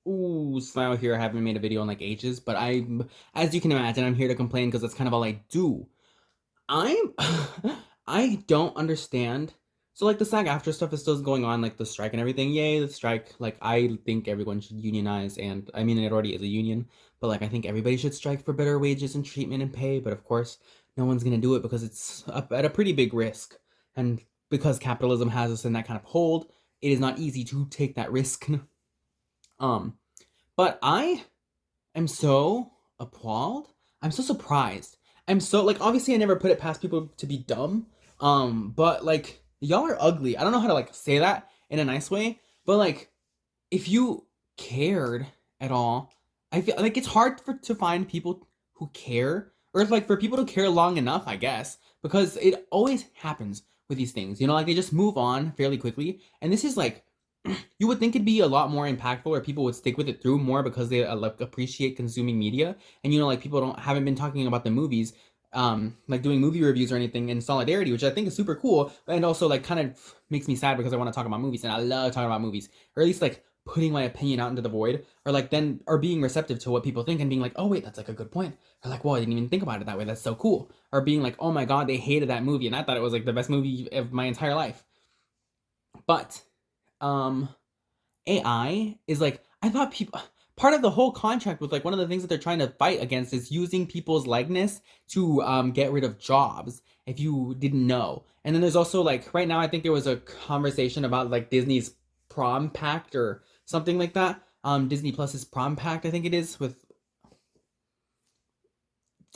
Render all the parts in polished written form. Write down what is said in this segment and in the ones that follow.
Ooh, smile here. I haven't made a video in like ages, but as you can imagine, I'm here to complain because that's kind of all I do. I'm, I don't understand. So like the SAG-AFTRA stuff is still going on, like the strike and everything. Yay, the strike. Like I think everyone should unionize, and I mean it already is a union, but like I think everybody should strike for better wages and treatment and pay. But of course, no one's gonna do it because it's up at a pretty big risk, and because capitalism has us in that kind of hold, it is not easy to take that risk. Um, but I am so appalled. I'm so surprised. I'm so like obviously I never put it past people to be dumb. But like y'all are ugly. I don't know how to like say that in a nice way, but like if you cared at all, I feel like it's hard to find people who care or like for people to care long enough, I guess, because it always happens with these things. Like they just move on fairly quickly, and this is like you would think it'd be a lot more impactful or people would stick with it through more because they like appreciate consuming media. And like people haven't been talking about the movies like doing movie reviews or anything in solidarity, which I think is super cool, and also like kind of makes me sad because I want to talk about movies and I love talking about movies, or at least like putting my opinion out into the void, or like then or being receptive to what people think and being like, oh wait, that's like a good point, or like, whoa, I didn't even think about it that way, that's so cool, or being like, oh my god, they hated that movie and I thought it was like the best movie of my entire life. But um AI is like, I thought people, part of the whole contract with like one of the things that they're trying to fight against is using people's likeness to get rid of jobs, if you didn't know. And then there's also like right now I think there was a conversation about like Disney's prom pact or something like that. Disney Plus's prom pact, I think it is, with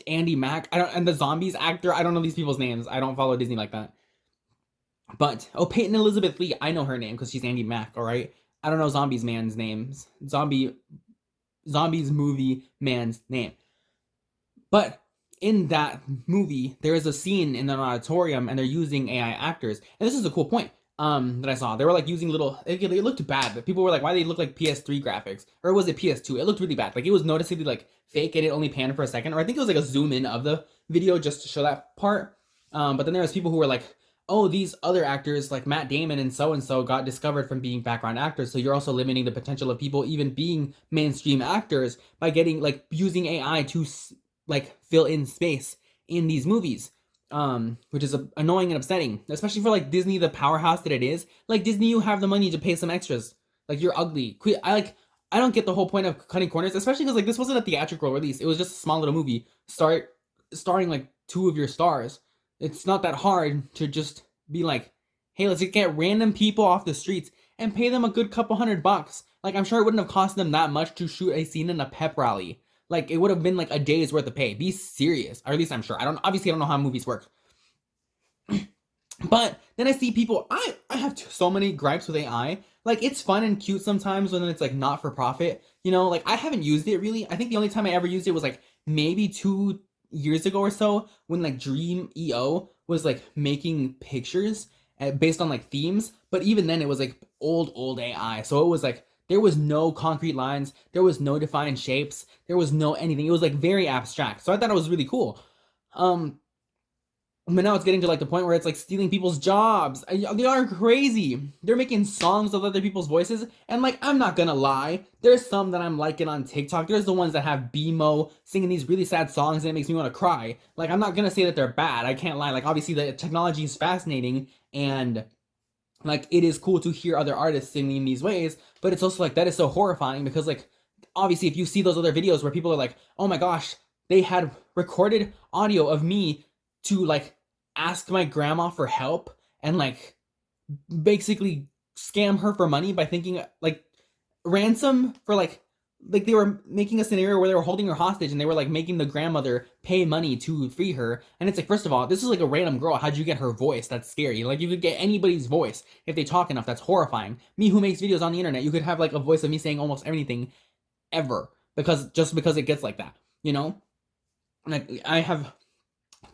Andy Mack. I don't, and the zombies actor, I don't know these people's names, I don't follow Disney like that. But Peyton Elizabeth Lee, I know her name because she's Andy Mack, all right? I don't know Zombies man's names. Zombies movie man's name. But in that movie, there is a scene in an auditorium and they're using AI actors. And this is a cool point that I saw. They were like using it looked bad, but people were like, why they look like PS3 graphics? Or was it PS2? It looked really bad. Like it was noticeably like fake and it only panned for a second. Or I think it was like a zoom in of the video just to show that part. But then there was people who were like, oh, these other actors like Matt Damon and so got discovered from being background actors. So you're also limiting the potential of people even being mainstream actors by getting like using AI to like fill in space in these movies. Which is annoying and upsetting, especially for like Disney, the powerhouse that it is. Like Disney, you have the money to pay some extras. Like you're ugly. I don't get the whole point of cutting corners, especially because like this wasn't a theatrical release. It was just a small little movie starring like two of your stars. It's not that hard to just be like, hey, let's just get random people off the streets and pay them a good couple $100. Like, I'm sure it wouldn't have cost them that much to shoot a scene in a pep rally. Like, it would have been like a day's worth of pay. Be serious. Or at least I'm sure. Obviously I don't know how movies work. But then I see people, I have so many gripes with AI. Like, it's fun and cute sometimes when it's like not for profit. Like I haven't used it really. I think the only time I ever used it was like maybe 2 years ago or so when like Dream.io was like making pictures based on like themes, but even then it was like old AI, so it was like there was no concrete lines, there was no defined shapes, there was no anything. It was like very abstract, so I thought it was really cool. But now it's getting to like the point where it's like stealing people's jobs. They are crazy. They're making songs of other people's voices. And like, I'm not gonna lie, there's some that I'm liking on TikTok. There's the ones that have BMO singing these really sad songs and it makes me want to cry. Like, I'm not gonna say that they're bad. I can't lie. Like, obviously the technology is fascinating and like it is cool to hear other artists singing in these ways. But it's also like that is so horrifying because like obviously if you see those other videos where people are like, oh my gosh, they had recorded audio of me to like ask my grandma for help and like basically scam her for money by thinking like ransom for like they were making a scenario where they were holding her hostage and they were like making the grandmother pay money to free her. And it's like, first of all, this is like a random girl. How'd you get her voice? That's scary. Like you could get anybody's voice if they talk enough. That's horrifying. Me who makes videos on the internet, you could have like a voice of me saying almost anything ever because it gets like that, Like I have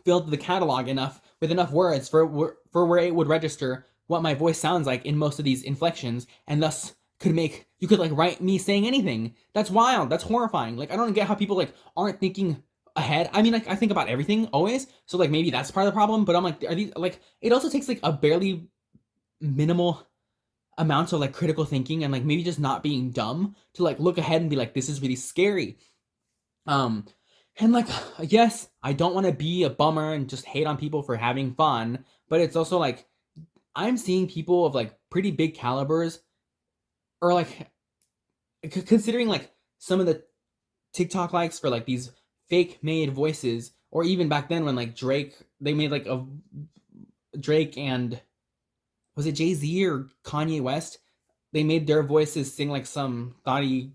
filled the catalog with enough words for where it would register what my voice sounds like in most of these inflections, and thus you could like write me saying anything. That's wild. That's horrifying. Like I don't get how people like aren't thinking ahead. I mean, like I think about everything always, so like maybe that's part of the problem. But I'm like, are these like? It also takes like a barely minimal amounts of like critical thinking and like maybe just not being dumb to like look ahead and be like, this is really scary. Um, and like, yes, I don't want to be a bummer and just hate on people for having fun, but it's also like I'm seeing people of like pretty big calibers, or like considering like some of the TikTok likes for like these fake made voices, or even back then when like Drake, they made like a Drake and was it Jay-Z or Kanye West? They made their voices sing like some thoughty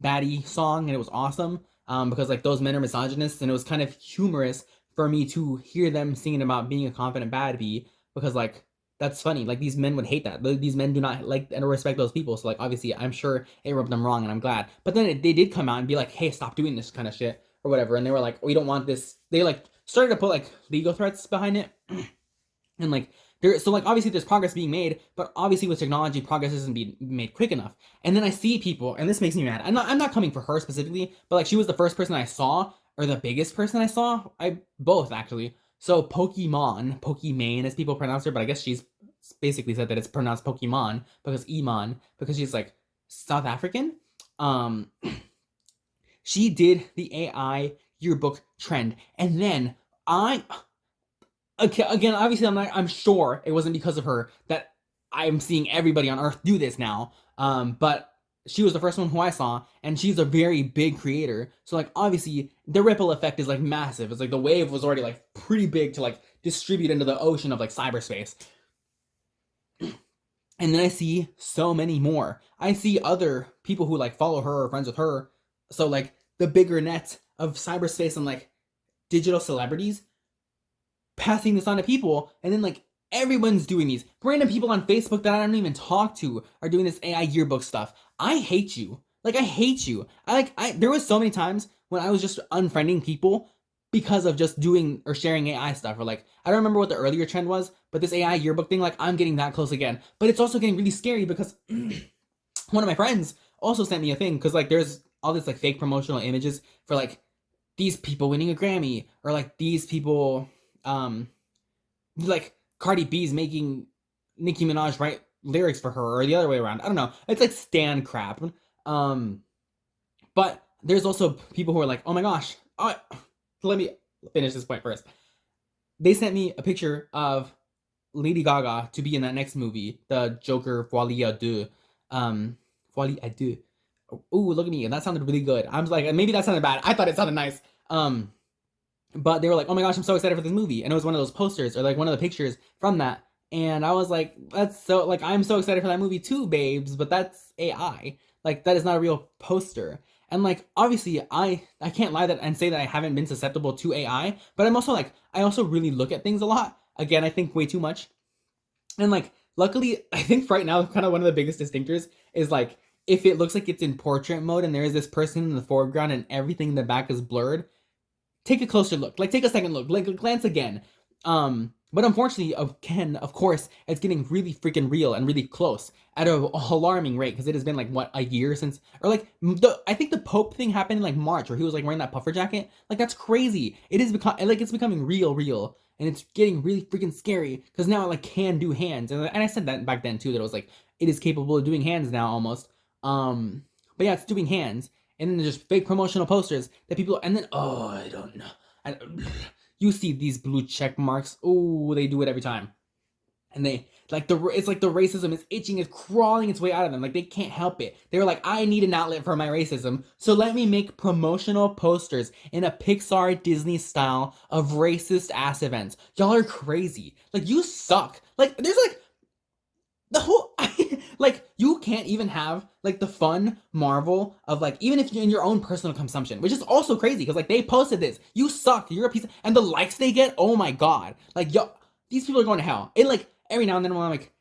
baddie song, and it was awesome. Because like those men are misogynists, and it was kind of humorous for me to hear them singing about being a confident baddie, because like that's funny. Like these men would hate that. These men do not like and respect those people. So like obviously, I'm sure it rubbed them wrong, and I'm glad. But then they did come out and be like, "Hey, stop doing this kind of shit or whatever." And they were like, "We don't want this." They like started to put like legal threats behind it, and like so like obviously there's progress being made, but obviously with technology progress isn't being made quick enough. And then I see people, and this makes me mad. I'm not coming for her specifically, but like she was the first person I saw, or the biggest person I saw. I both actually. So Pokimane as people pronounce her, but I guess she's basically said that it's pronounced Pokemon because Iman, because she's like South African. Um she did the AI yearbook trend, and then I okay, again, obviously, I'm sure it wasn't because of her that I'm seeing everybody on Earth do this now. But she was the first one who I saw, and she's a very big creator. So like, obviously, the ripple effect is like massive. It's like the wave was already like pretty big to like distribute into the ocean of like cyberspace. And then I see so many more. I see other people who like follow her or friends with her. So like the bigger net of cyberspace and like digital celebrities passing this on to people, and then like everyone's doing these. Random people on Facebook that I don't even talk to are doing this AI yearbook stuff. I hate you. Like I hate you. I there was so many times when I was just unfriending people because of just doing or sharing AI stuff, or like I don't remember what the earlier trend was, but this AI yearbook thing, like I'm getting that close again. But it's also getting really scary because one of my friends also sent me a thing, because like there's all this like fake promotional images for like these people winning a Grammy, or like these people like Cardi B's making Nicki Minaj write lyrics for her, or the other way around. I don't know. It's like stan crap. Um, but there's also people who are like, oh my gosh. Let me finish this point first. They sent me a picture of Lady Gaga to be in that next movie, the Joker Folie à Deux. Folie à Deux. Ooh, look at me. That sounded really good. I was like, maybe that sounded bad. I thought it sounded nice. But they were like, oh my gosh, I'm so excited for this movie. And it was one of those posters, or like one of the pictures from that. And I was like, that's so, like, I'm so excited for that movie too, babes, but that's AI. Like, that is not a real poster. And like, obviously, I can't lie that and say that I haven't been susceptible to AI, but I'm also like, I also really look at things a lot. Again, I think way too much. And like, luckily, I think right now, kind of one of the biggest distinctors is like, if it looks like it's in portrait mode and there is this person in the foreground and everything in the back is blurred, take a closer look. Like, take a second look. Like, glance again. But unfortunately, again, of course, it's getting really freaking real and really close at a alarming rate, because it has been like what, a year since, or like I think the Pope thing happened in like March, where he was like wearing that puffer jacket. Like that's crazy. It is like it's becoming real, and it's getting really freaking scary, because now it like can do hands, and I said that back then too, that it was like it is capable of doing hands now almost. But yeah, it's doing hands, and then there's just fake promotional posters that people, and then I don't know. You see these blue check marks. Oh, they do it every time. And they like it's like the racism is itching, it's crawling its way out of them. Like they can't help it. They're like, I need an outlet for my racism, so let me make promotional posters in a Pixar Disney style of racist ass events. Y'all are crazy. Like you suck. Like there's like the whole like you can't even have like the fun marvel of like, even if you're in your own personal consumption, which is also crazy because like they posted this, you suck, you're a piece of, and the likes they get, oh my god, like yo, these people are going to hell. It like every now and then when like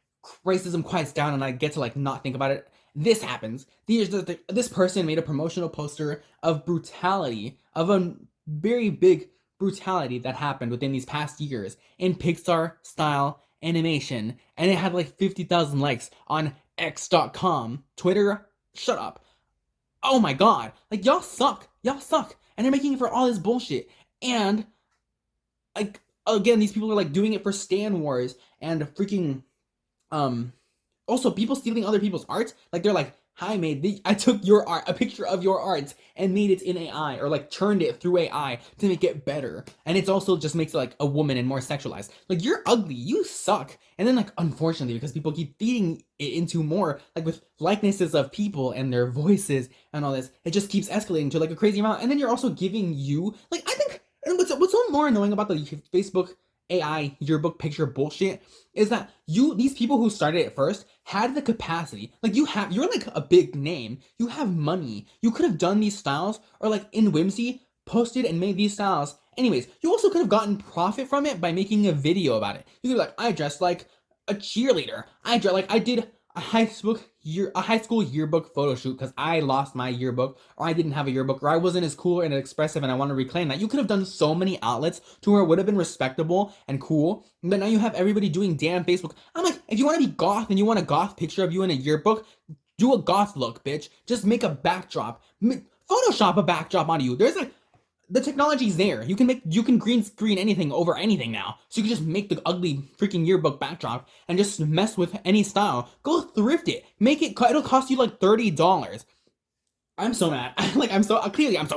racism quiets down and I get to like not think about it, this happens. This person made a promotional poster of brutality, of a very big brutality that happened within these past years in Pixar style animation, and it had like 50,000 likes on X.com. Twitter, shut up. Oh my god. Like, y'all suck. Y'all suck. And they're making it for all this bullshit. And, like, again, these people are like doing it for Stan Wars and freaking, Also, people stealing other people's art, like they're like, I took your art, a picture of your art, and made it in AI, or like churned it through AI to make it better. And it's also just makes it like a woman and more sexualized. Like, you're ugly, you suck. And then like, unfortunately, because people keep feeding it into more, like with likenesses of people and their voices and all this, it just keeps escalating to like a crazy amount. And then you're also giving you, like, I think, and what's so more annoying about the Facebook AI yearbook picture bullshit is that these people who started it first had the capacity. Like, you're like a big name. You have money. You could have done these styles, or like in Whimsy, posted and made these styles. Anyways, you also could have gotten profit from it by making a video about it. You could be like, I dressed like a cheerleader. I did a high school yearbook photo shoot because I lost my yearbook, or I didn't have a yearbook, or I wasn't as cool and expressive and I want to reclaim that. You could have done so many outlets to where it would have been respectable and cool, but now you have everybody doing damn Facebook. I'm like, if you want to be goth and you want a goth picture of you in a yearbook, do a goth look, bitch. Just make a backdrop. Photoshop a backdrop onto you. There's like, the technology's there. You can green screen anything over anything now. So you can just make the ugly freaking yearbook backdrop and just mess with any style. Go thrift it. It'll cost you like $30. I'm so mad. I'm so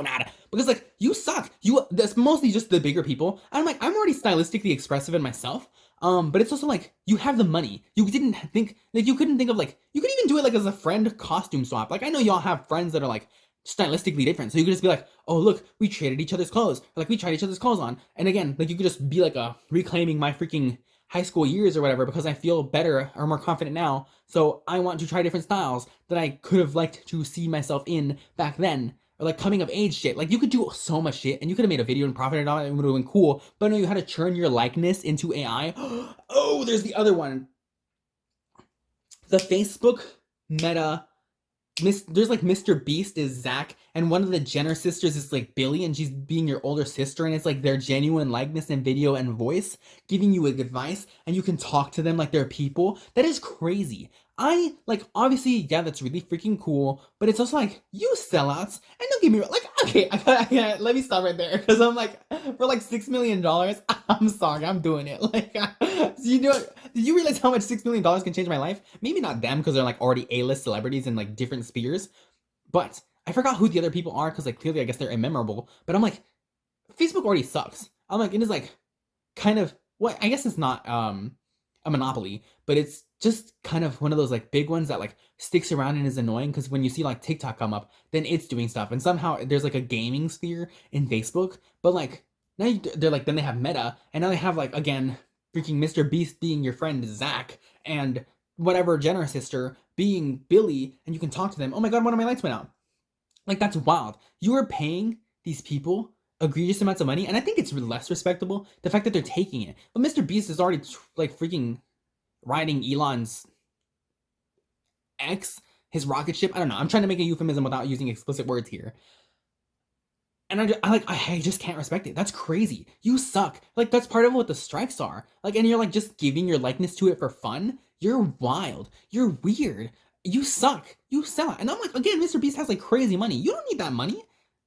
mad because like, you suck. That's mostly just the bigger people. I'm already stylistically expressive in myself. But it's also like, you have the money. You couldn't think of like, you could even do it like as a friend costume swap. Like, I know y'all have friends that are like stylistically different, so you could just be like, oh look, we traded each other's clothes, or like we tried each other's clothes on. And again, like, you could just be like a reclaiming my freaking high school years or whatever, because I feel better or more confident now, so I want to try different styles that I could have liked to see myself in back then. Or like coming of age shit. Like, you could do so much shit, and you could have made a video and profited on it, and it would have been cool. But no, you had to churn your likeness into AI. Oh, there's the other one. The Facebook Meta. There's like Mr. Beast is Zach, and one of the Jenner sisters is like Billy, and she's being your older sister, and it's like their genuine likeness and video and voice giving you advice, and you can talk to them like they're people. That is crazy. I like, obviously, yeah, that's really freaking cool, but it's also like, you sellouts. And don't get me wrong, like, okay, let me stop right there, because I'm like, for like $6 million, I'm sorry, I'm doing it. Like, you know, did you realize how much $6 million can change my life? Maybe not them, because they're like already A-list celebrities in like different spheres, but I forgot who the other people are, because like, clearly I guess they're immemorable. But I'm like, Facebook already sucks. I'm like, it is like kind of, what, I guess it's not a monopoly, but it's just kind of one of those like big ones that like sticks around and is annoying, because when you see like TikTok come up, then it's doing stuff, and somehow there's like a gaming sphere in Facebook. But like, now they're like, then they have Meta, and now they have like, again, freaking Mr. Beast being your friend Zach, and whatever Jenner sister being Billy, and you can talk to them. Oh my god, one of my lights went out. Like, that's wild. You are paying these people egregious amounts of money, and I think it's less respectable the fact that they're taking it. But Mr. Beast is already like freaking riding Elon's his rocket ship. I don't know. I'm trying to make a euphemism without using explicit words here. And I just can't respect it. That's crazy. You suck. Like, that's part of what the strikes are. Like, and you're like just giving your likeness to it for fun. You're wild. You're weird. You suck. You suck. And I'm like, again, Mr. Beast has like crazy money. You don't need that money.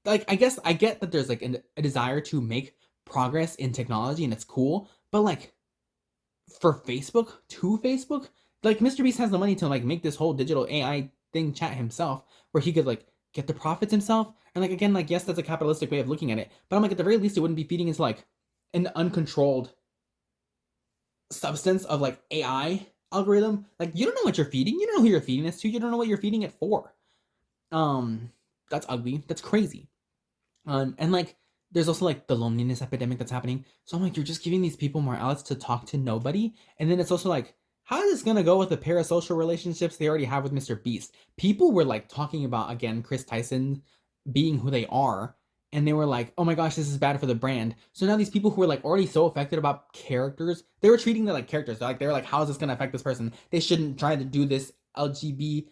Like, I guess I get that there's like a desire to make progress in technology, and it's cool. But like, for Facebook, like, Mr. Beast has the money to like make this whole digital AI thing chat himself, where he could like get the profits himself. And like, again, like, yes, that's a capitalistic way of looking at it, but I'm like, at the very least, it wouldn't be feeding into like an uncontrolled substance of like AI algorithm. Like, you don't know what you're feeding. You don't know who you're feeding this to. You don't know what you're feeding it for. That's ugly. That's crazy. And like, there's also like the loneliness epidemic that's happening. So I'm like, you're just giving these people more outlets to talk to nobody. And then it's also like, how is this gonna go with the parasocial relationships they already have with Mr. Beast? People were like talking about, again, Chris Tyson being who they are, and they were like, oh my gosh, this is bad for the brand. So now these people who were like already so affected about characters, they were treating them like characters. They were like, how is this gonna affect this person? They shouldn't try to do this LGBT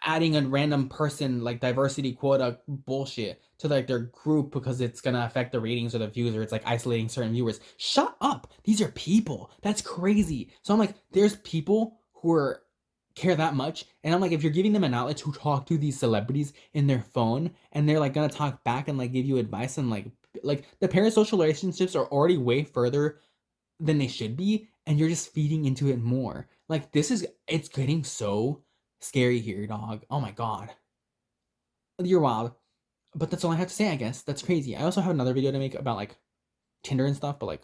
adding a random person like diversity quota bullshit to like their group because it's gonna affect the ratings or the views, or it's like isolating certain viewers. Shut up. These are people. That's crazy. So I'm like, there's people who are care that much, and I'm like, if you're giving them an outlet to talk to these celebrities in their phone, and they're like gonna talk back and like give you advice, and like the parasocial relationships are already way further than they should be, and you're just feeding into it more. Like, it's getting so scary here, dog. Oh my god. You're wild. But that's all I have to say, I guess. That's crazy. I also have another video to make about, like, Tinder and stuff, but, like,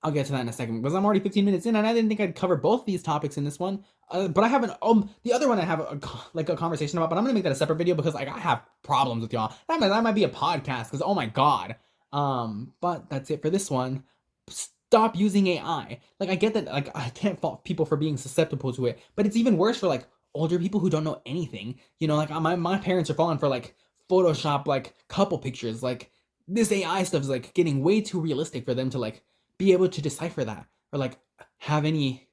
I'll get to that in a second because I'm already 15 minutes in and I didn't think I'd cover both these topics in this one. But I have the other one I have a conversation about, but I'm gonna make that a separate video because like I have problems with y'all. That might be a podcast because oh my god. But that's it for this one. Stop using AI. Like I get that like I can't fault people for being susceptible to it, but it's even worse for like older people who don't know anything. You know, like my parents are falling for like Photoshop like couple pictures. Like this AI stuff is like getting way too realistic for them to like be able to decipher that or like have any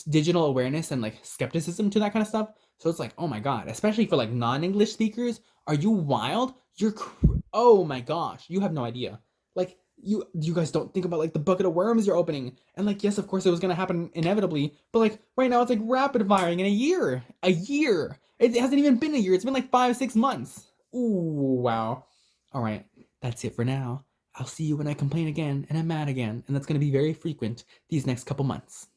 digital awareness and like skepticism to that kind of stuff. So it's like, oh my god, especially for like non-English speakers, are you wild? Oh my gosh, you have no idea. Like you guys don't think about like the bucket of worms you're opening. And like yes, of course it was gonna happen inevitably, but like right now it's like rapid firing in a year. A year. It hasn't even been a year. It's been like 5-6 months. Ooh, wow. All right, that's it for now. I'll see you when I complain again and I'm mad again, and that's gonna be very frequent these next couple months.